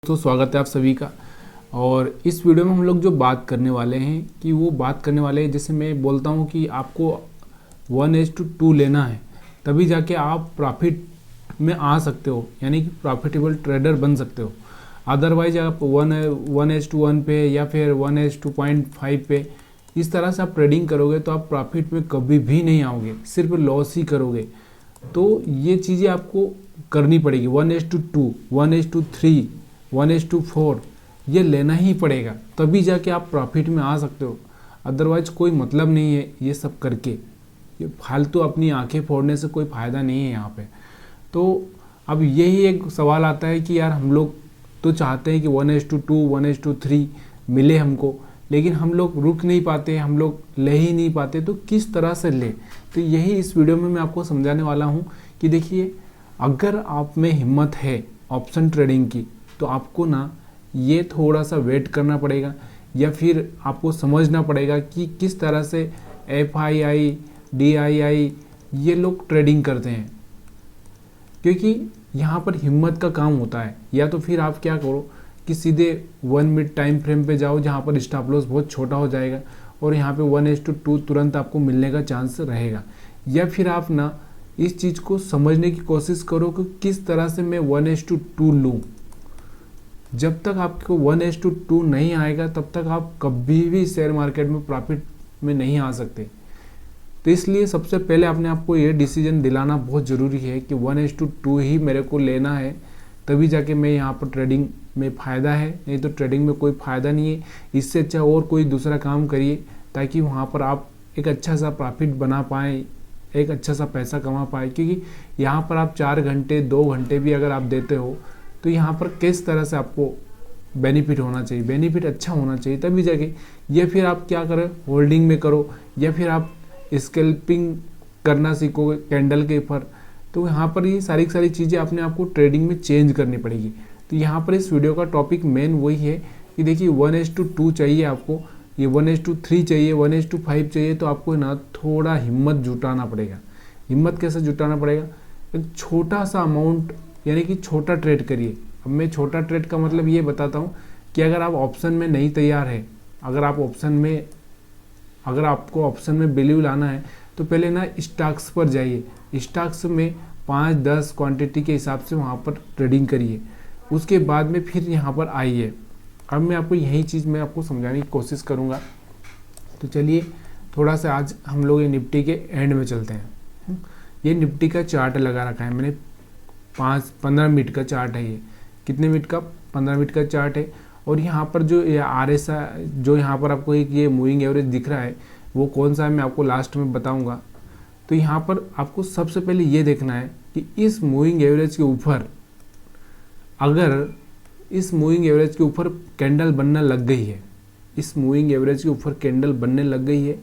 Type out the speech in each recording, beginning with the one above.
तो स्वागत है आप सभी का। और इस वीडियो में हम लोग जो बात करने वाले हैं कि वो बात करने वाले हैं, जैसे मैं बोलता हूँ कि आपको 1:2 लेना है, तभी जाके आप प्रॉफिट में आ सकते हो, यानी कि प्रॉफिटेबल ट्रेडर बन सकते हो। अदरवाइज आप 1:1 पे या फिर 1:2.5 पे इस तरह से आप ट्रेडिंग करोगे तो आप प्रॉफिट में कभी भी नहीं आओगे, सिर्फ लॉस ही करोगे। तो ये चीज़ें आपको करनी पड़ेगी। 1:2, 1:3, 1:4 ये लेना ही पड़ेगा, तभी जाके आप प्रॉफिट में आ सकते हो। अदरवाइज कोई मतलब नहीं है ये सब करके, ये फालतू अपनी आंखें फोड़ने से कोई फ़ायदा नहीं है यहाँ पे। तो अब यही एक सवाल आता है कि यार हम लोग तो चाहते हैं कि 1:2, 1:3 मिले हमको, लेकिन हम लोग रुक नहीं पाते, हम लोग ले ही नहीं पाते, तो किस तरह से ले। तो यही इस वीडियो में मैं आपको समझाने वाला हूँ कि देखिए, अगर आप में हिम्मत है ऑप्शन ट्रेडिंग की तो आपको ना ये थोड़ा सा वेट करना पड़ेगा, या फिर आपको समझना पड़ेगा कि किस तरह से FII, DII ये लोग ट्रेडिंग करते हैं, क्योंकि यहाँ पर हिम्मत का काम होता है। या तो फिर आप क्या करो कि सीधे 1 मिनट टाइम फ्रेम पे जाओ, जहाँ पर स्टॉप लॉस बहुत छोटा हो जाएगा और यहाँ पे 1:2 तुरंत आपको मिलने का चांस रहेगा। या फिर आप ना इस चीज़ को समझने की कोशिश करो कि किस तरह से मैं 1:2 लूँ। जब तक आपको 1:2 नहीं आएगा तब तक आप कभी भी शेयर मार्केट में प्रॉफिट में नहीं आ सकते। तो इसलिए सबसे पहले अपने आपको ये डिसीजन दिलाना बहुत ज़रूरी है कि 1:2 ही मेरे को लेना है, तभी जाके मैं यहाँ पर ट्रेडिंग में फ़ायदा है, नहीं तो ट्रेडिंग में कोई फ़ायदा नहीं है। इससे अच्छा और कोई दूसरा काम करिए, ताकि वहाँ पर आप एक अच्छा सा प्रॉफिट बना पाएँ, एक अच्छा सा पैसा कमा पाए। क्योंकि यहाँ पर आप 4 घंटे 2 घंटे भी अगर आप देते हो तो यहाँ पर किस तरह से आपको बेनिफिट होना चाहिए, बेनिफिट अच्छा होना चाहिए, तभी जाके। या फिर आप क्या करें, होल्डिंग में करो, या फिर आप स्कैल्पिंग करना सीखोगे कैंडल के ऊपर। तो यहाँ पर ये सारी चीज़ें अपने आपको ट्रेडिंग में चेंज करनी पड़ेगी। तो यहाँ पर इस वीडियो का टॉपिक मेन वही है कि देखिए 1:2 चाहिए आपको, ये 1:3 चाहिए, 1:5 चाहिए, तो आपको ना थोड़ा हिम्मत जुटाना पड़ेगा। हिम्मत कैसे जुटाना पड़ेगा, एक छोटा सा अमाउंट, यानी कि छोटा ट्रेड करिए। अब मैं छोटा ट्रेड का मतलब ये बताता हूँ कि अगर आप ऑप्शन में नहीं तैयार है, अगर आपको ऑप्शन में बिलीव लाना है, तो पहले ना स्टॉक्स पर जाइए। स्टॉक्स में 5-10 क्वांटिटी के हिसाब से वहाँ पर ट्रेडिंग करिए, उसके बाद में फिर यहाँ पर आइए। अब मैं आपको यही चीज़ मैं आपको समझाने की कोशिश करूँगा। तो चलिए थोड़ा सा आज हम लोग ये निफ्टी के एंड में चलते हैं। ये निफ्टी का चार्ट लगा रखा है मैंने, 15 मिनट का चार्ट है। ये कितने मिनट का, 15 मिनट का चार्ट है। और यहाँ पर जो RSI, जो यहाँ पर आपको एक ये मूविंग एवरेज दिख रहा है, वो कौन सा है मैं आपको लास्ट में बताऊँगा। तो यहाँ पर आपको सबसे पहले ये देखना है कि इस मूविंग एवरेज के ऊपर, अगर इस मूविंग एवरेज के ऊपर कैंडल बनने लग गई है, इस मूविंग एवरेज के ऊपर कैंडल बनने लग गई है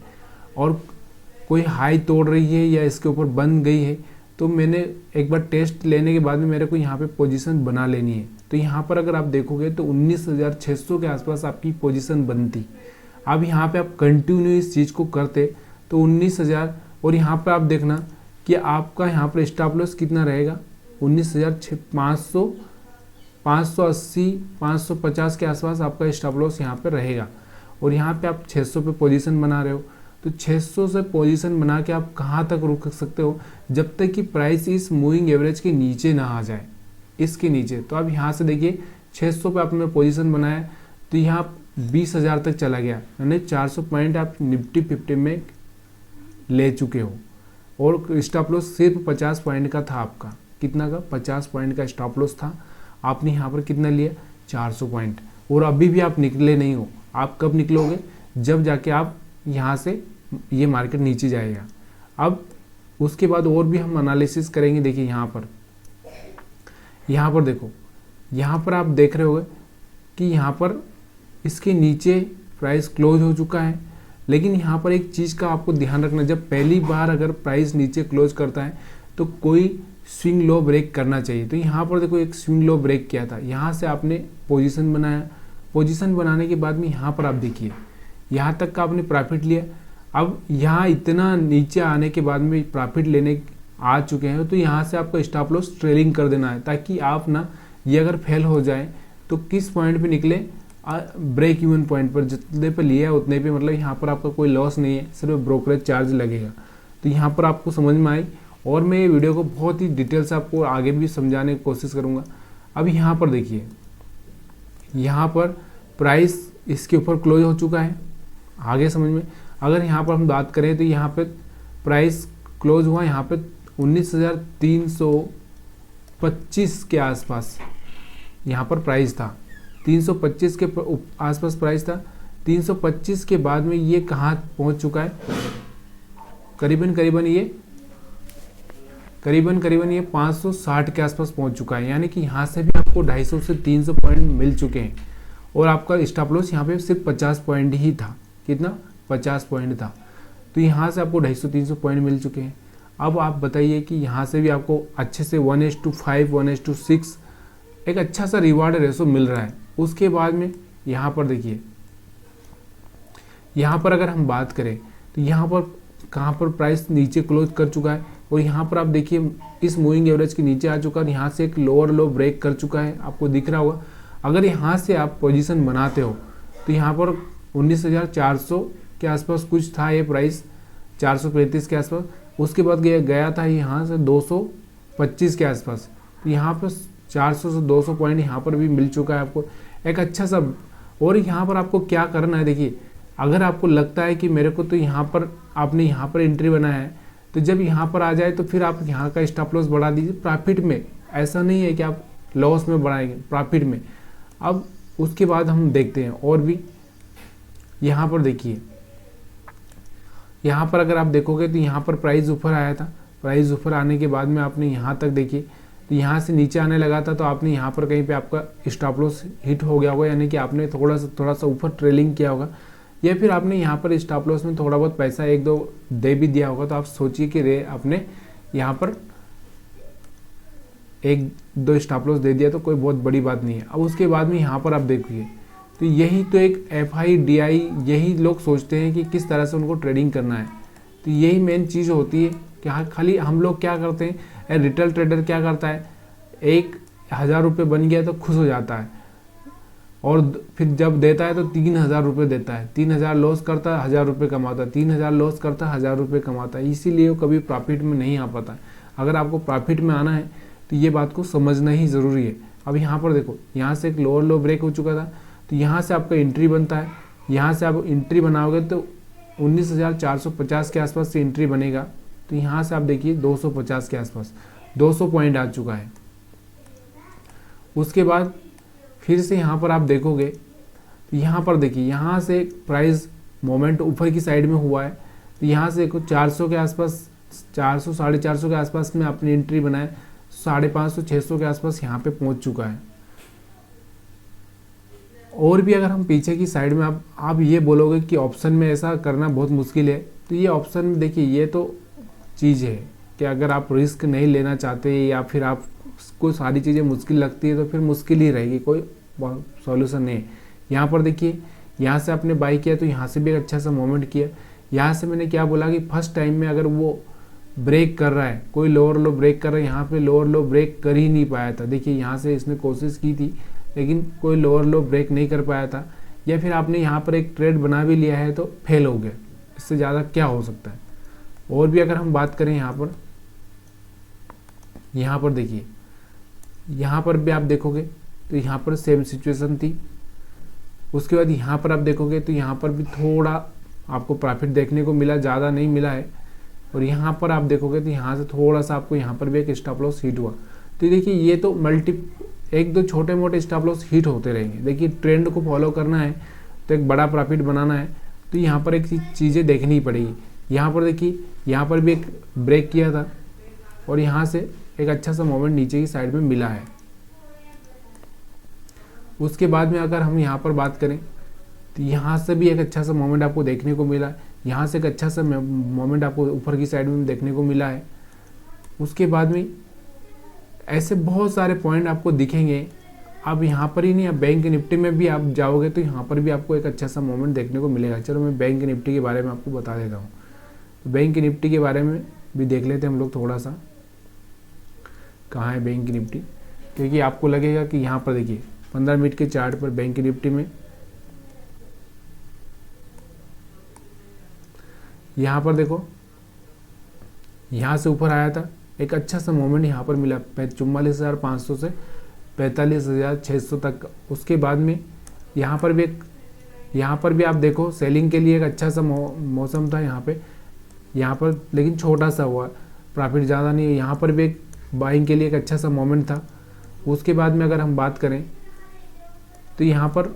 और कोई हाई तोड़ रही है या इसके ऊपर बन गई है, तो मैंने एक बार टेस्ट लेने के बाद में मेरे को यहाँ पे पोजीशन बना लेनी है। तो यहाँ पर अगर आप देखोगे तो 19,600 के आसपास आपकी पोजीशन बनती। अब यहाँ पे आप कंटिन्यू इस चीज़ को करते तो 19,000, और यहाँ पर आप देखना कि आपका यहाँ पर स्टॉप लॉस कितना रहेगा, 19,500, 580, 550 के आसपास आपका स्टॉप लॉस यहाँ पे रहेगा। और यहाँ पे आप 600 पे पोजीशन बना रहे हो, तो 600 से पोजीशन बना के आप कहाँ तक रुक सकते हो, जब तक कि प्राइस इस मूविंग एवरेज के नीचे ना आ जाए, इसके नीचे। तो अब यहाँ से देखिए 600 पे आपने पोजीशन बनाया, तो यहाँ 20,000 तक चला गया, यानी 400 पॉइंट आप निफ्टी 50 में ले चुके हो। और स्टॉप लॉस सिर्फ 50 पॉइंट का था आपका, कितना का, 50 पॉइंट का स्टॉप लॉस था। आपने यहाँ पर कितना लिया, 400 पॉइंट। और अभी भी आप निकले नहीं हो। आप कब निकलोगे, जब जाके आप यहाँ से ये मार्केट नीचे जाएगा। अब उसके बाद और भी हम एनालिसिस करेंगे। देखिए यहाँ पर देखो, यहाँ पर आप देख रहे होगे कि यहाँ पर इसके नीचे प्राइस क्लोज हो चुका है। लेकिन यहाँ पर एक चीज़ का आपको ध्यान रखना, जब पहली बार अगर प्राइस नीचे क्लोज करता है तो कोई स्विंग लो ब्रेक करना चाहिए। तो यहाँ पर देखो एक स्विंग लो ब्रेक किया था, यहाँ से आपने पोजीशन बनाया। पोजीशन बनाने के बाद में यहाँ पर आप देखिए, यहाँ तक का आपने प्रॉफिट लिया। अब यहाँ इतना नीचे आने के बाद में प्रॉफिट लेने आ चुके हैं, तो यहाँ से आपका स्टॉप लॉस ट्रेलिंग कर देना है, ताकि आप ना ये अगर फेल हो जाए तो किस पॉइंट पे निकले, ब्रेक इवन पॉइंट पर, जितने पे लिया है उतने पे, मतलब यहाँ पर आपका कोई लॉस नहीं है, सिर्फ ब्रोकरेज चार्ज लगेगा। तो यहाँ पर आपको समझ में आई, और मैं ये वीडियो को बहुत ही डिटेल से आपको आगे भी समझाने की कोशिश करूँगा। अब यहाँ पर देखिए, यहाँ पर प्राइस इसके ऊपर क्लोज हो चुका है, आगे समझ में। अगर यहाँ पर हम बात करें तो यहाँ पे प्राइस क्लोज हुआ यहाँ पे 19,325 के आसपास यहाँ पर प्राइस था, 325 के आसपास प्राइस था। 325 के बाद में ये कहाँ पहुँच चुका है, करीबन करीबन ये 560 के आसपास पहुँच चुका है। यानी कि यहाँ से भी आपको 250 से 300 पॉइंट मिल चुके हैं, और आपका स्टॉप लॉस यहाँ पे सिर्फ 50 पॉइंट ही था। कितना? 50 पॉइंट था। तो यहाँ से आपको 250-300 पॉइंट मिल चुके हैं। अब आप बताइए कि यहाँ से भी आपको अच्छे से 1:5, 1:6 एक अच्छा सा रिवार्ड रेशो मिल रहा है। उसके बाद में यहाँ पर देखिए, यहाँ पर अगर हम बात करें तो यहाँ पर कहाँ पर प्राइस नीचे क्लोज कर चुका है, और यहाँ पर आप देखिए इस मूविंग एवरेज के नीचे आ चुका है। यहाँ से एक लोअर लो ब्रेक कर चुका है, आपको दिख रहा होगा। अगर यहाँ से आप पोजीशन बनाते हो तो यहाँ पर 19,400 के आसपास कुछ था ये प्राइस, 435 के आसपास। उसके बाद गया था यहाँ से 225 के आसपास। तो यहाँ पर 400 से 200 पॉइंट यहाँ पर भी मिल चुका है आपको, एक अच्छा सा। और यहाँ पर आपको क्या करना है, देखिए अगर आपको लगता है कि मेरे को तो यहाँ पर आपने यहाँ पर एंट्री बनाया है, तो जब यहाँ पर आ जाए तो फिर आप यहाँ का स्टॉप लॉस बढ़ा दीजिए प्रॉफिट में। ऐसा नहीं है कि आप लॉस में बढ़ाएंगे, प्रॉफिट में। अब उसके बाद हम देखते हैं और भी। यहाँ पर देखिए, यहाँ पर अगर आप देखोगे तो यहाँ पर प्राइस ऊपर आया था। प्राइस ऊपर आने के बाद में आपने यहाँ तक देखिए, तो यहाँ से नीचे आने लगा था, तो आपने यहाँ पर कहीं पे आपका स्टॉप लॉस हिट हो गया होगा, यानी कि आपने थोड़ा सा ऊपर ट्रेलिंग किया होगा, या फिर आपने यहाँ पर स्टॉप लॉस में थोड़ा बहुत पैसा 1-2 दे भी दिया होगा। तो आप सोचिए कि आपने यहाँ पर 1-2 स्टॉप लॉस दे दिया तो कोई बहुत बड़ी बात नहीं है। अब उसके बाद में यहाँ पर आप देखिए, तो यही तो एक FIDI, यही लोग सोचते हैं कि किस तरह से उनको ट्रेडिंग करना है। तो यही मेन चीज़ होती है कि हाँ, खाली हम लोग क्या करते हैं, रिटेल ट्रेडर क्या करता है, 1,000 रुपये बन गया तो खुश हो जाता है, और फिर जब देता है तो 3,000 रुपये देता है। 3,000 लॉस करता है, 1,000 रुपये कमाता है, 3,000 लॉस करता है, 1,000 रुपये कमाता है। इसीलिए वो कभी प्रॉफिट में नहीं आ पाता है। अगर आपको प्रॉफिट में आना है तो ये बात को समझना ही ज़रूरी है। अब यहाँ पर देखो, यहाँ से एक लोअर लो ब्रेक हो चुका था, तो यहाँ से आपका एंट्री बनता है। यहाँ से आप एंट्री बनाओगे तो 19,450 के आसपास से एंट्री बनेगा। तो यहाँ से आप देखिए 250 के आसपास 200 पॉइंट आ चुका है। उसके बाद फिर से यहाँ पर आप देखोगे तो यहाँ पर देखिए, यहाँ से प्राइस मोमेंट ऊपर की साइड में हुआ है। तो यहाँ से कुछ 400 के आसपास, 400 450 के आसपास में आपने एंट्री बनाया, 550 600 के आसपास यहाँ पे पहुँच चुका है। और भी अगर हम पीछे की साइड में आप ये बोलोगे कि ऑप्शन में ऐसा करना बहुत मुश्किल है, तो ये ऑप्शन में देखिए, ये तो चीज़ है कि अगर आप रिस्क नहीं लेना चाहते या फिर आपको सारी चीज़ें मुश्किल लगती है तो फिर मुश्किल ही रहेगी, कोई सॉल्यूशन नहीं है। यहाँ पर देखिए, यहाँ से आपने बाई किया तो यहाँ से भी एक अच्छा सा मोमेंट किया। यहाँ से मैंने क्या बोला कि फर्स्ट टाइम में अगर वो ब्रेक कर रहा है, कोई लोअर लो ब्रेक कर रहा है, यहाँ पे लोअर लो ब्रेक कर ही नहीं पाया था। देखिए यहाँ से इसने कोशिश की थी लेकिन कोई लोअर लो ब्रेक नहीं कर पाया था, या फिर आपने यहाँ पर एक ट्रेड बना भी लिया है तो फेल हो गया। इससे ज़्यादा क्या हो सकता है। और भी अगर हम बात करें यहाँ पर देखिए, यहाँ पर भी आप देखोगे तो यहाँ पर सेम सिचुएशन थी। उसके बाद यहाँ पर आप देखोगे तो यहाँ पर भी थोड़ा आपको प्रॉफिट देखने को मिला, ज़्यादा नहीं मिला है। और यहाँ पर आप देखोगे तो यहाँ से थोड़ा सा आपको यहाँ पर भी एक स्टॉप लॉस हिट हुआ। तो देखिए ये तो 1-2 छोटे मोटे स्टॉप लॉस हिट होते रहेंगे। देखिए ट्रेंड को फॉलो करना है तो एक बड़ा प्रॉफिट बनाना है तो यहाँ पर एक चीज़ें देखनी पड़ेगी। यहाँ पर देखिए, यहाँ पर भी एक ब्रेक किया था और यहाँ से एक अच्छा सा मोमेंट नीचे की साइड में मिला है। उसके बाद में अगर हम यहाँ पर बात करें तो यहाँ से भी एक अच्छा सा मोमेंट आपको देखने को मिला है। यहाँ से एक अच्छा सा मोमेंट आपको ऊपर की साइड में देखने को मिला है। उसके बाद में ऐसे बहुत सारे पॉइंट आपको दिखेंगे। अब यहाँ पर ही नहीं, आप बैंक निफ्टी में भी आप जाओगे तो यहाँ पर भी आपको एक अच्छा सा मोमेंट देखने को मिलेगा। चलो मैं बैंक निफ्टी के बारे में आपको बता देता हूँ। तो बैंक निफ्टी के बारे में भी देख लेते हैं हम लोग थोड़ा सा, कहाँ है बैंक निफ्टी, क्योंकि आपको लगेगा कि यहाँ पर देखिए 15 मिनट के चार्ट पर बैंक निफ्टी में यहाँ पर देखो, यहाँ से ऊपर आया था, एक अच्छा सा मोमेंट यहाँ पर मिला 44,500 से 45,600 तक। उसके बाद में यहाँ पर भी आप देखो सेलिंग के लिए एक अच्छा सा मौसम था यहाँ पर लेकिन छोटा सा हुआ, प्रॉफिट ज़्यादा नहीं है। यहाँ पर भी एक बाइंग के लिए एक अच्छा सा मोमेंट था। उसके बाद में अगर हम बात करें तो यहाँ पर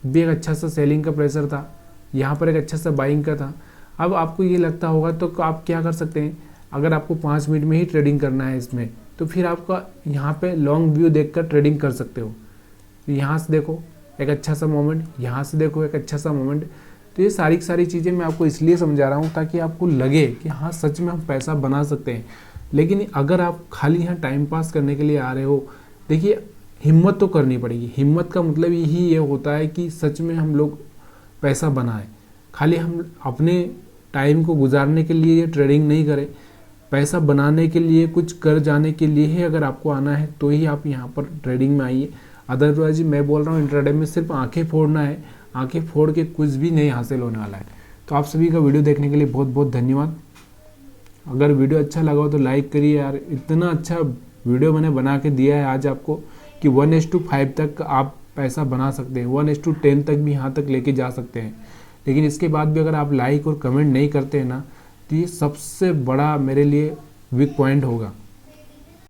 भी एक अच्छा सा सेलिंग का प्रेशर था, यहाँ पर एक अच्छा सा बाइंग का था। अब आपको ये लगता होगा तो आप क्या कर सकते हैं, अगर आपको 5 मिनट में ही ट्रेडिंग करना है इसमें, तो फिर आपका यहाँ पे लॉन्ग व्यू देखकर ट्रेडिंग कर सकते हो। तो यहाँ से देखो एक अच्छा सा मोमेंट, यहाँ से देखो एक अच्छा सा मोमेंट। तो ये सारी चीज़ें मैं आपको इसलिए समझा रहा हूँ ताकि आपको लगे कि हाँ सच में हम पैसा बना सकते हैं। लेकिन अगर आप खाली यहाँ टाइम पास करने के लिए आ रहे हो, देखिए हिम्मत तो करनी पड़ेगी। हिम्मत का मतलब यही ये होता है कि सच में हम लोग पैसा बनाएं। खाली हम अपने टाइम को गुजारने के लिए ये ट्रेडिंग नहीं करें, पैसा बनाने के लिए, कुछ कर जाने के लिए ही अगर आपको आना है तो ही आप यहाँ पर ट्रेडिंग में आइए। अदरवाइज मैं बोल रहा हूँ इंट्राडे में सिर्फ आंखें फोड़ना है, आंखें फोड़ के कुछ भी नहीं हासिल होने वाला है। तो आप सभी का वीडियो देखने के लिए बहुत बहुत धन्यवाद। अगर वीडियो अच्छा लगा हो तो लाइक करिए यार, इतना अच्छा वीडियो मैंने बना के दिया है आज आपको कि 1:5 तक आप पैसा बना सकते हैं, 1:10 तक भी यहाँ तक लेके जा सकते हैं। लेकिन इसके बाद भी अगर आप लाइक और कमेंट नहीं करते हैं ना, तो ये सबसे बड़ा मेरे लिए वीक पॉइंट होगा।